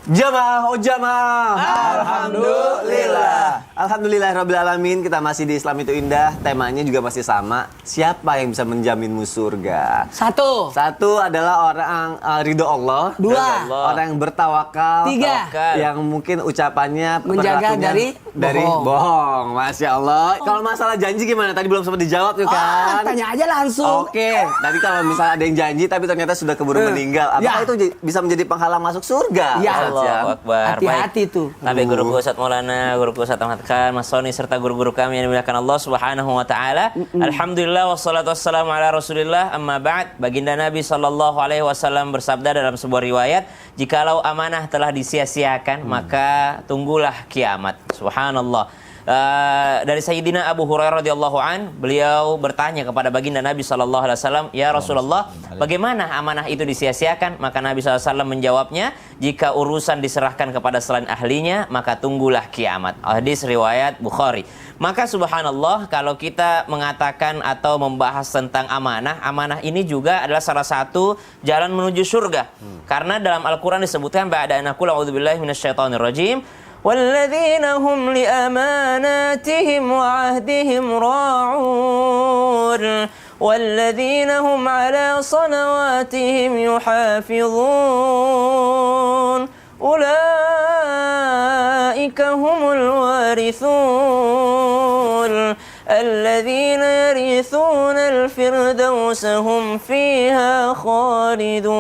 Jamaah, oh jamaah. Alhamdulillah. Alhamdulillahirabbil alamin. Kita masih di Islam itu Indah. Temanya juga masih sama. Siapa yang bisa menjaminmu surga? Satu Adalah orang ridho Allah. Dua Orang yang bertawakal. Tiga Yang mungkin ucapannya menjaga dari bohong. Masya Allah. Kalau masalah janji gimana? Tadi belum sempat dijawab tuh kan? Tanya aja langsung. Oke. Tadi kalau misalnya ada yang janji tapi ternyata sudah keburu meninggal, apakah itu bisa menjadi penghalang masuk surga? Ya. Allahu Akbar. Hati-hati tuh. Tapi guruku Ustaz Maulana, guruku Ustaz Ahmad Khan, Mas Soni serta guru-guru kami yang dimuliakan Allah Subhanahu wa taala. Alhamdulillah wassalatu wassalamu ala Rasulillah. Amma ba'd. Baginda Nabi sallallahu alaihi wasallam bersabda dalam sebuah riwayat, jikalau amanah telah disia-siakan, maka tunggulah kiamat. Subhanallah. Dari Sayyidina Abu Hurairah radhiyallahu an, beliau bertanya kepada baginda Nabi sallallahu alaihi wasallam, "Ya Rasulullah, bagaimana amanah itu disia-siakan?" Maka Nabi sallallahu alaihi wasallam menjawabnya, "Jika urusan diserahkan kepada selain ahlinya, maka tunggulah kiamat." Hadis riwayat Bukhari. Maka subhanallah, kalau kita mengatakan atau membahas tentang amanah, amanah ini juga adalah salah satu jalan menuju surga. Karena dalam Al-Qur'an disebutkan ba'da an aqula a'udzubillahi minasyaitonir rajim, وَالَّذِينَ هُمْ لِأَمَانَاتِهِمْ وَعَهْدِهِمْ رَاعُونَ وَالَّذِينَ هُمْ عَلَى صَلَوَاتِهِمْ يُحَافِظُونَ أُولَئِكَ هُمُ الْوَارِثُونَ الَّذِينَ يَرِثُونَ الْفِرْدَوْسَ هُمْ فِيهَا خَالِدُونَ.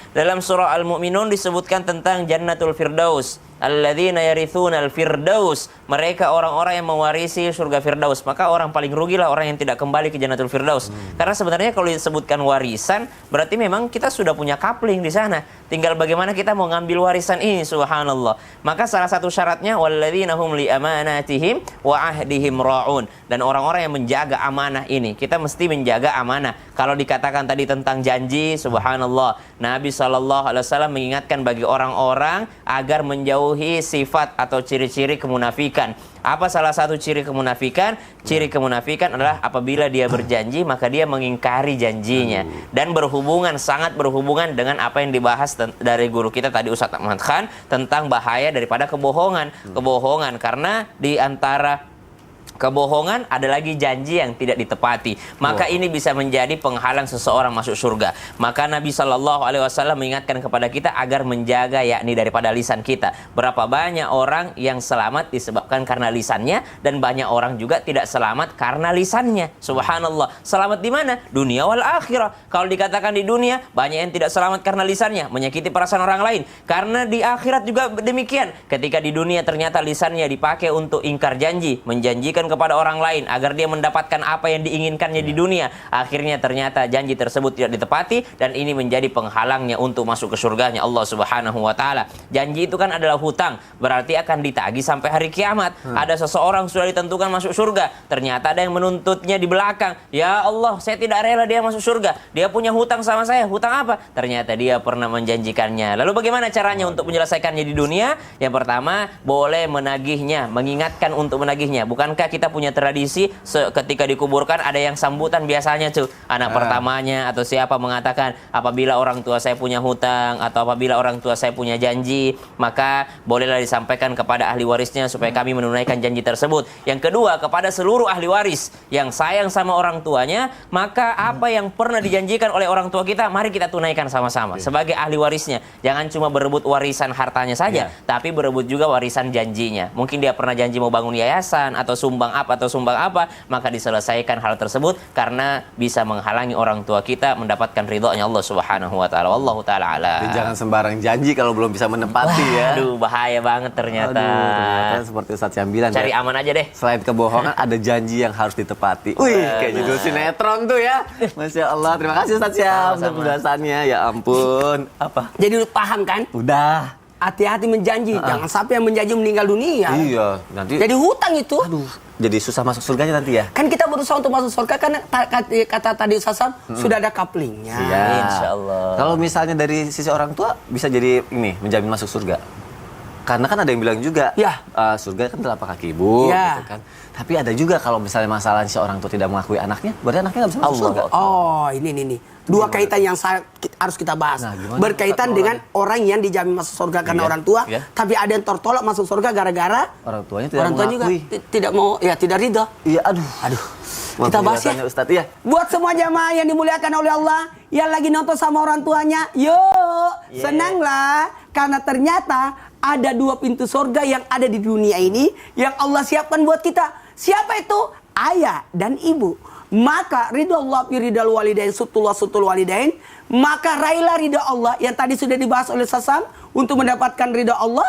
Dalam surah Al-Mu'minun disebutkan tentang Jannatul Firdaus. Alladzina yarithunal firdaus, mereka orang-orang yang mewarisi surga Firdaus. Maka orang paling rugilah orang yang tidak kembali ke Jannatul Firdaus. Karena sebenarnya kalau disebutkan warisan, berarti memang kita sudah punya kapling di sana. Tinggal bagaimana kita mau ngambil warisan ini, subhanallah. Maka salah satu syaratnya walladzina hum li amanatihim wa ahdihim raun. Dan orang-orang yang menjaga amanah ini, kita mesti menjaga amanah. Kalau dikatakan tadi tentang janji, subhanallah, Nabi SAW mengingatkan bagi orang-orang agar menjauhi sifat atau ciri-ciri kemunafikan. Apa salah satu ciri kemunafikan? Ciri kemunafikan adalah apabila dia berjanji, maka dia mengingkari janjinya. Dan sangat berhubungan dengan apa yang dibahas dari guru kita tadi Ustaz Ahmad Khan tentang bahaya daripada kebohongan. Kebohongan karena di antara kebohongan ada lagi janji yang tidak ditepati. Maka ini bisa menjadi penghalang seseorang masuk surga. Maka Nabi SAW mengingatkan kepada kita agar menjaga yakni daripada lisan kita. Berapa banyak orang yang selamat disebabkan karena lisannya, dan banyak orang juga tidak selamat karena lisannya. Subhanallah. Selamat di mana? Dunia wal akhirah. Kalau dikatakan di dunia, banyak yang tidak selamat karena lisannya, menyakiti perasaan orang lain. Karena di akhirat juga demikian. Ketika di dunia ternyata lisannya dipakai untuk ingkar janji, menjanjikan kepada orang lain agar dia mendapatkan apa yang diinginkannya di dunia, akhirnya ternyata janji tersebut tidak ditepati, dan ini menjadi penghalangnya untuk masuk ke surganya Allah Subhanahu wa taala. Janji itu kan adalah hutang, berarti akan ditagih sampai hari kiamat. Ada seseorang sudah ditentukan masuk surga, ternyata ada yang menuntutnya di belakang. Ya Allah, saya tidak rela dia masuk surga, dia punya hutang sama saya. Hutang apa? Ternyata dia pernah menjanjikannya. Lalu bagaimana caranya untuk menyelesaikannya di dunia? Yang pertama, boleh menagihnya, mengingatkan untuk menagihnya. Bukankah kita punya tradisi ketika dikuburkan ada yang sambutan biasanya tuh anak pertamanya atau siapa mengatakan, apabila orang tua saya punya hutang atau apabila orang tua saya punya janji, maka bolehlah disampaikan kepada ahli warisnya supaya kami menunaikan janji tersebut. Yang kedua, kepada seluruh ahli waris yang sayang sama orang tuanya, maka apa yang pernah dijanjikan oleh orang tua kita, mari kita tunaikan sama-sama sebagai ahli warisnya. Jangan cuma berebut warisan hartanya saja, tapi berebut juga warisan janjinya. Mungkin dia pernah janji mau bangun yayasan atau sumbang apa, maka diselesaikan hal tersebut, karena bisa menghalangi orang tua kita mendapatkan ridhonya Allah Subhanahu wa taala. Wallahu taala a'lam. Jangan sembarang janji kalau belum bisa menepati. Aduh, bahaya banget ternyata. Ternyata seperti Ustaz yang bilang, cari aman aja deh. Selain kebohongan ada janji yang harus ditepati. Wih, kayak judul sinetron tuh ya. Masya Allah. Terima kasih Ustaz Syam untuk penjelasannya. Ya ampun. Apa? Jadi lu paham kan? Udah. Hati-hati menjanji, jangan sampai yang menjanji meninggal dunia. Iya, nanti jadi hutang itu. Aduh, jadi susah masuk surganya nanti ya. Kan kita berusaha untuk masuk surga, kan kata tadi Ustaz sudah ada kaplingnya. Ya. Insyaallah. Kalau misalnya dari sisi orang tua bisa jadi ini menjamin masuk surga. Karena kan ada yang bilang juga, surga kan telapak kaki ibu, gitu kan. Tapi ada juga kalau misalnya masalah si orang tua tidak mengakui anaknya, berarti anaknya nggak bisa masuk surga. Oh, ini. Dua kaitan yang harus kita bahas. Nah, gimana berkaitan Ustaz, dengan orang yang dijamin masuk surga karena Iya, orang tua, iya. tapi ada yang tertolak masuk surga gara-gara Orang tuanya tidak orang tua juga mengakui. tidak mau, ya tidak ridho. Iya, aduh. Aduh. Mohon Kita bahas ya. penjelasannya, Ustadz. Iya. Buat semua jamaah yang dimuliakan oleh Allah, yang lagi nonton sama orang tuanya, yuk, senanglah. Karena ternyata ada dua pintu surga yang ada di dunia ini, yang Allah siapkan buat kita. Siapa itu? Ayah dan ibu. Maka ridho Allah fi ridal walidain sutullah sutul walidain. Maka raihlah ridho Allah yang tadi sudah dibahas oleh Sasam untuk mendapatkan ridho Allah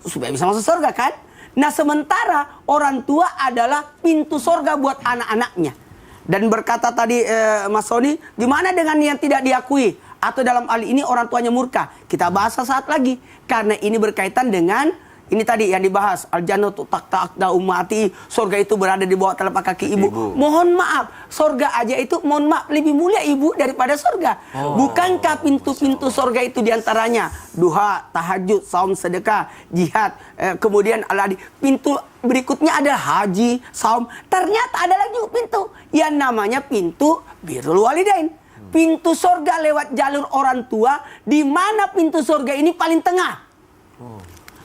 supaya bisa masuk surga kan? Nah sementara orang tua adalah pintu surga buat anak-anaknya. Dan berkata tadi Mas Sony, gimana dengan yang tidak diakui? Atau dalam hal ini orang tuanya murka? Kita bahas sesaat lagi. Karena ini berkaitan dengan ini tadi yang dibahas, al-jannatu tahta ummati, surga itu berada di bawah telapak kaki ibu. Mohon maaf, surga aja itu mohon maaf lebih mulia ibu daripada surga. Bukankah pintu-pintu surga itu diantaranya duha, tahajud, saum, sedekah, jihad, kemudian al-adi. Pintu berikutnya ada haji, saum. Ternyata ada lagi pintu yang namanya pintu birrul walidain. Pintu surga lewat jalur orang tua, di mana pintu surga ini paling tengah.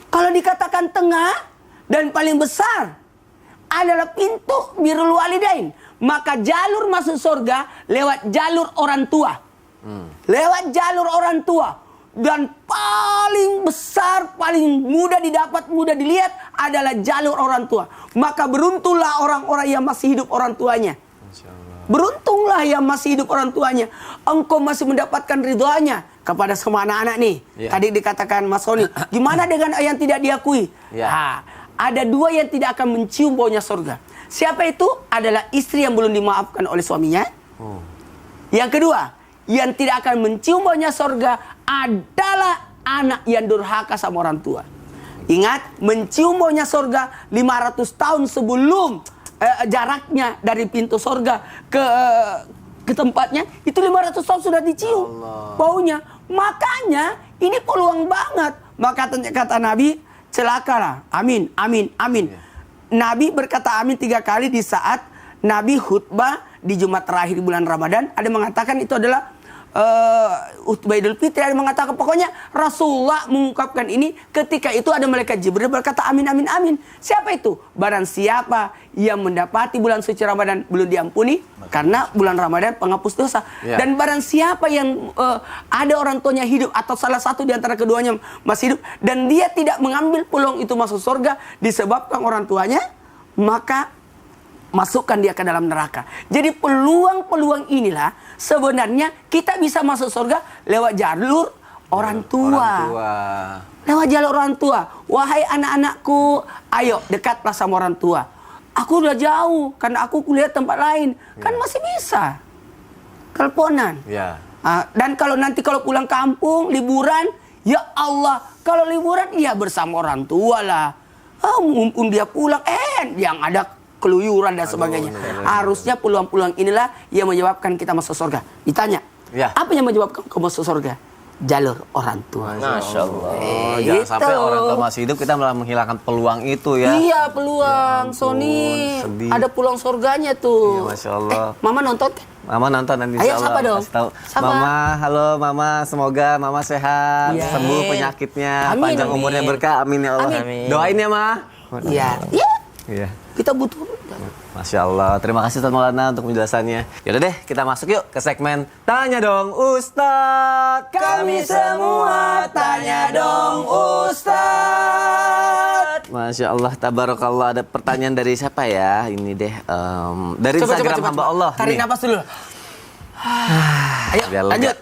Kalau dikatakan tengah dan paling besar adalah pintu birrul walidain, maka jalur masuk surga lewat jalur orang tua. Lewat jalur orang tua. Dan paling besar, paling mudah didapat, mudah dilihat adalah jalur orang tua. Maka beruntunglah orang-orang yang masih hidup orang tuanya. Beruntunglah yang masih hidup orang tuanya. Engkau masih mendapatkan ridhonya kepada semua anak-anak nih. Ya. Tadi dikatakan Mas Sony, gimana dengan yang tidak diakui? Ya. Nah, ada dua yang tidak akan mencium baunya surga. Siapa itu? Adalah istri yang belum dimaafkan oleh suaminya. Yang kedua, yang tidak akan mencium baunya surga adalah anak yang durhaka sama orang tua. Ingat, mencium baunya surga 500 tahun sebelum jaraknya dari pintu surga ke tempatnya itu 500 tahun sudah dicium baunya. Makanya ini peluang banget. Maka kata Nabi, celakalah. Amin, amin, amin. Nabi berkata amin 3 kali di saat Nabi khutbah di Jumat terakhir bulan Ramadan. Ada mengatakan itu adalah khutbah Idul Fitri, ada mengatakan pokoknya Rasulullah mengungkapkan ini ketika itu ada malaikat Jibril berkata amin amin amin. Siapa itu? Barang siapa yang mendapati bulan suci Ramadan belum diampuni karena bulan Ramadan penghapus dosa. Dan barang siapa yang ada orang tuanya hidup atau salah satu di antara keduanya masih hidup dan dia tidak mengambil peluang itu masuk surga disebabkan orang tuanya, maka masukkan dia ke dalam neraka. Jadi peluang-peluang inilah sebenarnya kita bisa masuk surga lewat jalur orang tua. Lewat jalur orang tua. Wahai anak-anakku, ayo dekatlah sama orang tua. Aku udah jauh karena aku kuliah tempat lain. Kan masih bisa. Teleponan. Dan kalau nanti kalau pulang kampung liburan, ya Allah, kalau liburan ya bersama orang tua lah. Mumpung dia pulang yang ada keluyuran dan sebagainya. Harusnya peluang-peluang inilah yang menyebabkan kita masuk surga. Ditanya, apa yang menyebabkan kamu masuk surga? Jalur orang tua. Masya Allah. Jangan sampai orang tua masih hidup kita malah menghilangkan peluang itu ya. Iya peluang, Sony. Ada peluang surganya tuh. Iya, Masya Allah. Mama nonton? Mama nonton nanti Ayo, insya Allah. siapa dong? Kasih tahu. Siapa? Mama, halo Mama, semoga Mama sehat, sembuh penyakitnya, Amin. panjang umurnya berkah, amin ya Allah. Amin. Doain ya Ma. Iya. Iya. Kita butuh. Masya Allah, terima kasih Ustaz Maulana untuk penjelasannya. Yaudah deh, kita masuk yuk ke segmen Tanya Dong Ustadz. Kami semua tanya dong Ustadz. Masya Allah, tabarakallah. Ada pertanyaan dari siapa ya? Ini deh, dari Instagram hamba Allah. Tarik Nih. napas dulu. Ayo, Biar lega. lanjut.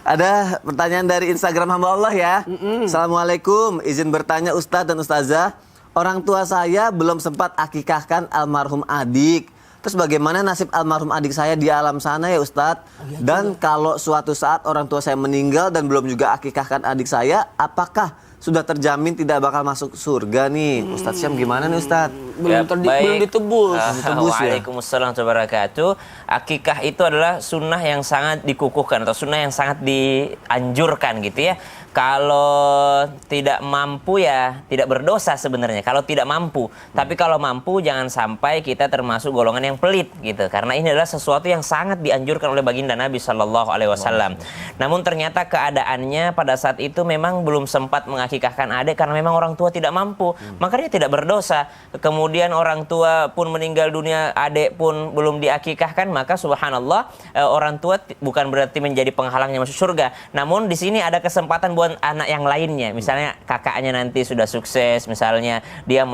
Ada pertanyaan dari Instagram hamba Allah ya. Assalamualaikum, izin bertanya Ustadz dan Ustazah. Orang tua saya belum sempat akikahkan almarhum adik. Terus bagaimana nasib almarhum adik saya di alam sana ya Ustadz? Dan kalau suatu saat orang tua saya meninggal dan belum juga akikahkan adik saya, apakah sudah terjamin tidak bakal masuk surga nih? Ustadz Syam gimana nih Ustadz? Belum ditebus. Waalaikumsalam warahmatullahi wabarakatuh. Akikah itu adalah sunnah yang sangat dikukuhkan atau sunnah yang sangat dianjurkan gitu ya. Kalau tidak mampu ya tidak berdosa sebenarnya. Kalau tidak mampu, tapi kalau mampu jangan sampai kita termasuk golongan yang pelit gitu. Karena ini adalah sesuatu yang sangat dianjurkan oleh baginda Nabi Shallallahu Alaihi Wasallam. Namun ternyata keadaannya pada saat itu memang belum sempat mengakikahkan adik karena memang orang tua tidak mampu, maka dia tidak berdosa. Kemudian orang tua pun meninggal dunia, adik pun belum diakikahkan, maka subhanallah orang tua bukan berarti menjadi penghalangnya masuk surga. Namun di sini ada kesempatan buat anak yang lainnya, misalnya kakaknya nanti sudah sukses, misalnya dia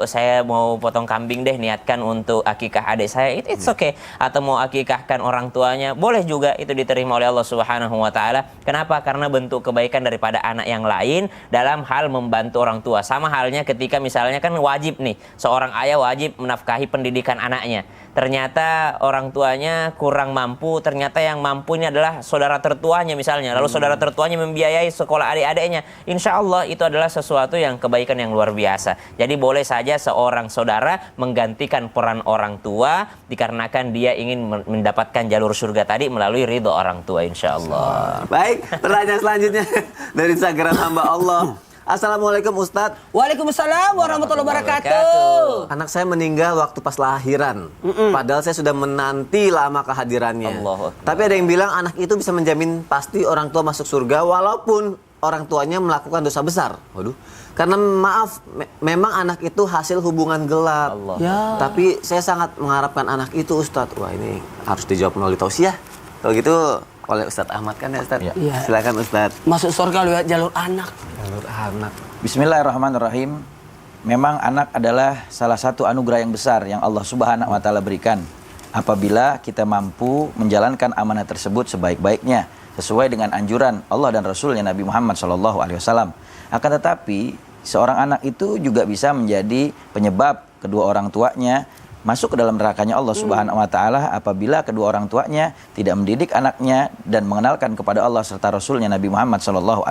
saya mau potong kambing deh, niatkan untuk akikah adik saya, it's okay. Atau mau akikahkan orang tuanya, boleh juga, itu diterima oleh Allah Subhanahu wa taala. Kenapa? Karena bentuk kebaikan daripada anak yang lain dalam hal membantu orang tua. Sama halnya ketika misalnya kan wajib nih, seorang ayah wajib menafkahi pendidikan anaknya. Ternyata orang tuanya kurang mampu, ternyata yang mampu ini adalah saudara tertuanya misalnya, lalu saudara tertuanya membiayai sekolah adik-adiknya, insya Allah itu adalah sesuatu yang kebaikan yang luar biasa. Jadi boleh saja seorang saudara menggantikan peran orang tua dikarenakan dia ingin mendapatkan jalur surga tadi melalui ridho orang tua, insya Allah. Baik, pertanyaan selanjutnya dari Instagram hamba Allah. Assalamualaikum Ustadz. Waalaikumsalam warahmatullahi wabarakatuh. Anak saya meninggal waktu pas lahiran. Padahal saya sudah menanti lama kehadirannya. Allahu Akbar. Tapi ada yang bilang anak itu bisa menjamin pasti orang tua masuk surga walaupun orang tuanya melakukan dosa besar. Waduh. Karena maaf, memang anak itu hasil hubungan gelap. Allah. Ya. Tapi saya sangat mengharapkan anak itu Ustadz. Wah, ini harus dijawab melalui tausiah. Kalau gitu oleh Ustadz Ahmad kan ya Ustadz? Iya. Silakan Ustadz. Masuk surga lewat jalur anak. Jalur anak. Bismillahirrahmanirrahim. Memang anak adalah salah satu anugerah yang besar yang Allah Subhanahu wa taala berikan. Apabila kita mampu menjalankan amanah tersebut sebaik-baiknya sesuai dengan anjuran Allah dan Rasulnya Nabi Muhammad SAW. Akan tetapi seorang anak itu juga bisa menjadi penyebab kedua orang tuanya masuk ke dalam nerakanya Allah Subhanahu wa taala apabila kedua orang tuanya tidak mendidik anaknya dan mengenalkan kepada Allah serta Rasulnya Nabi Muhammad SAW.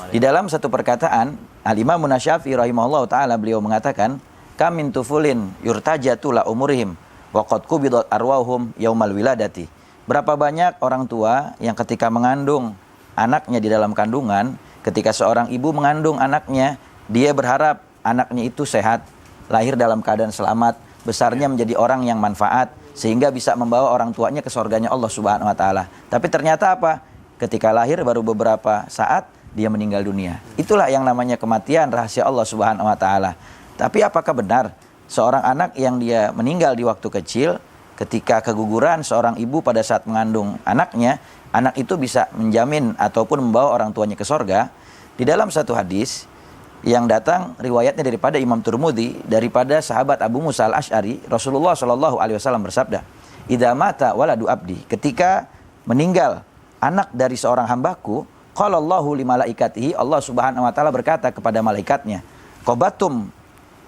Di dalam satu perkataan Al-Imam Syafi'i rahimahullah taala beliau mengatakan, "Kam min tufulin yurtajatu la umurihim wa qad qubidat arwahum yaumal wiladati." Berapa banyak orang tua yang ketika mengandung anaknya di dalam kandungan, ketika seorang ibu mengandung anaknya, dia berharap anaknya itu sehat, lahir dalam keadaan selamat, besarnya menjadi orang yang manfaat sehingga bisa membawa orang tuanya ke surganya Allah Subhanahu wa taala. Tapi ternyata apa? Ketika lahir baru beberapa saat dia meninggal dunia. Itulah yang namanya kematian, rahasia Allah Subhanahu wa taala. Tapi apakah benar seorang anak yang dia meninggal di waktu kecil, ketika keguguran seorang ibu pada saat mengandung anaknya, anak itu bisa menjamin ataupun membawa orang tuanya ke surga? Di dalam satu hadis yang datang riwayatnya daripada Imam Tirmidzi daripada sahabat Abu Musa al-Asy'ari, Rasulullah SAW bersabda, "Idza mata waladu abdi," ketika meninggal anak dari seorang hambaku, qala Allahu li malaikatihi, Allah Subhanahu wa taala berkata kepada malaikatnya, "Qabatum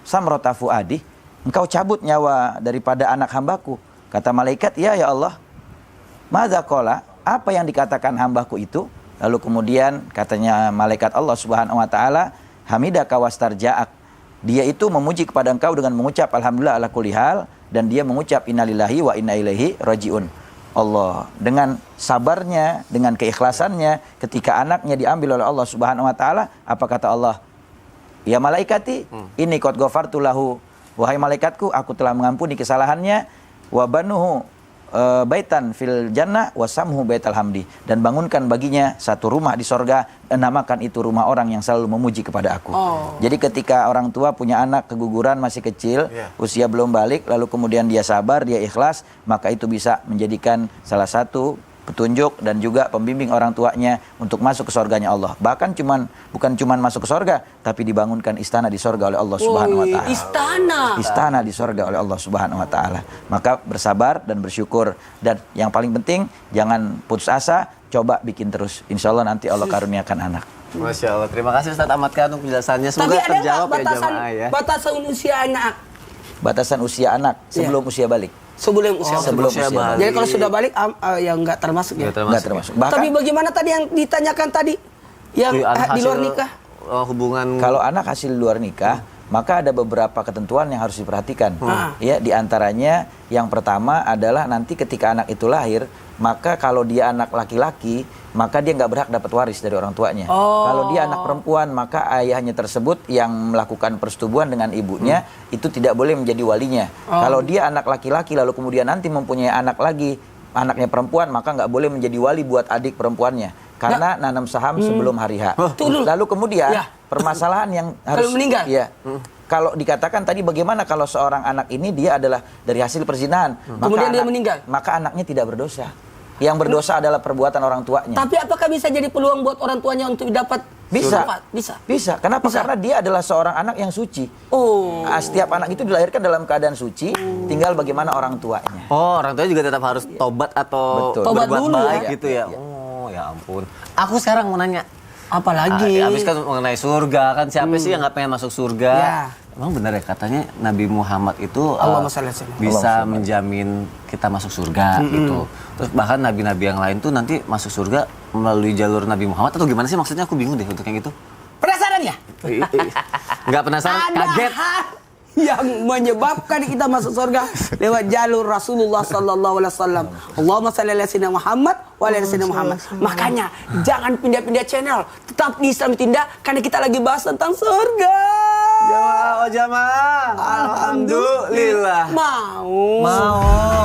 samrata fuadi," engkau cabut nyawa daripada anak hambaku. Kata malaikat, "Ya Allah." "Madza qala?" Apa yang dikatakan hambaku itu? Lalu kemudian katanya malaikat Allah Subhanahu wa taala, "Hamidaka wastarja'ak." Dia itu memuji kepada engkau dengan mengucap alhamdulillah ala kulli hal, dan dia mengucap innalillahi wa inna ilaihi rajiun. Allah dengan sabarnya, dengan keikhlasannya ketika anaknya diambil oleh Allah Subhanahu wa taala, apa kata Allah? "Ya malaikati, ini qad ghafartu lahu." Wahai malaikatku, aku telah mengampuni kesalahannya. Wa banuhu baitan fil jannah wa samhu baital hamdi, dan bangunkan baginya satu rumah di sorga, namakan itu rumah orang yang selalu memuji kepada aku. Jadi ketika orang tua punya anak keguguran masih kecil, usia belum balik, lalu kemudian dia sabar, dia ikhlas, maka itu bisa menjadikan salah satu petunjuk dan juga pembimbing orang tuanya untuk masuk ke surganya Allah. Bahkan bukan cuman masuk ke surga, tapi dibangunkan istana di surga oleh Allah Subhanahu wa taala. Istana di surga oleh Allah Subhanahu wa taala. Maka bersabar dan bersyukur, dan yang paling penting jangan putus asa, coba bikin terus. Insya Allah nanti Allah karuniakan anak. Masya Allah, terima kasih Ustadz Ahmad Khan untuk penjelasannya. Semoga Tapi ada terjawab nggak ya jamaah ya. batasan usia anak? Batasan usia anak sebelum usia balik. Sebelum usia sebelum usia balik. Jadi kalau sudah balik yang nggak termasuk ya. Nggak termasuk. Bahkan Tapi bagaimana tadi yang ditanyakan tadi? Yang di luar nikah? Hubungan kalau anak hasil luar nikah, maka ada beberapa ketentuan yang harus diperhatikan. Ya, di antaranya yang pertama adalah nanti ketika anak itu lahir, maka kalau dia anak laki-laki, maka dia nggak berhak dapat waris dari orang tuanya. Kalau dia anak perempuan, maka ayahnya tersebut yang melakukan persetubuhan dengan ibunya itu tidak boleh menjadi walinya. Kalau dia anak laki-laki lalu kemudian nanti mempunyai anak lagi, anaknya perempuan, maka nggak boleh menjadi wali buat adik perempuannya karena nanam saham sebelum hari H. Lalu kemudian permasalahan yang harus kalau meninggal. Ya. Kalau dikatakan tadi bagaimana kalau seorang anak ini dia adalah dari hasil perzinahan, Kemudian dia meninggal. maka anaknya tidak berdosa. Yang berdosa adalah perbuatan orang tuanya. Tapi apakah bisa jadi peluang buat orang tuanya untuk dapat Bisa. Bisa. Kenapa? Bisa. Karena dia adalah seorang anak yang suci. Setiap anak itu dilahirkan dalam keadaan suci, tinggal bagaimana orang tuanya. Oh, orang tuanya juga tetap harus tobat atau Betul. Tobat berbuat dulu baik ya. gitu ya. Oh, ya ampun. Aku sekarang mau nanya. Apalagi? Habis kan mengenai surga, kan siapa sih yang nggak pengen masuk surga? Ya. Emang benar ya katanya Nabi Muhammad itu Allahumma shalli ala sayyidina. bisa menjamin kita masuk surga gitu. Terus bahkan nabi-nabi yang lain tuh nanti masuk surga melalui jalur Nabi Muhammad atau gimana sih maksudnya? Aku bingung deh untuk yang itu. Penasaran ya? Nggak penasaran, Ada kaget. hal yang menyebabkan kita masuk surga lewat jalur Rasulullah sallallahu alaihi wasallam. Allahumma shalli ala sayyidina Muhammad wa ala sayyidina Muhammad. Makanya jangan pindah-pindah channel. Tetap di Islam Tindak karena kita lagi bahas tentang surga. Jamaah, oh jamaah. Alhamdulillah. Mau. Mau.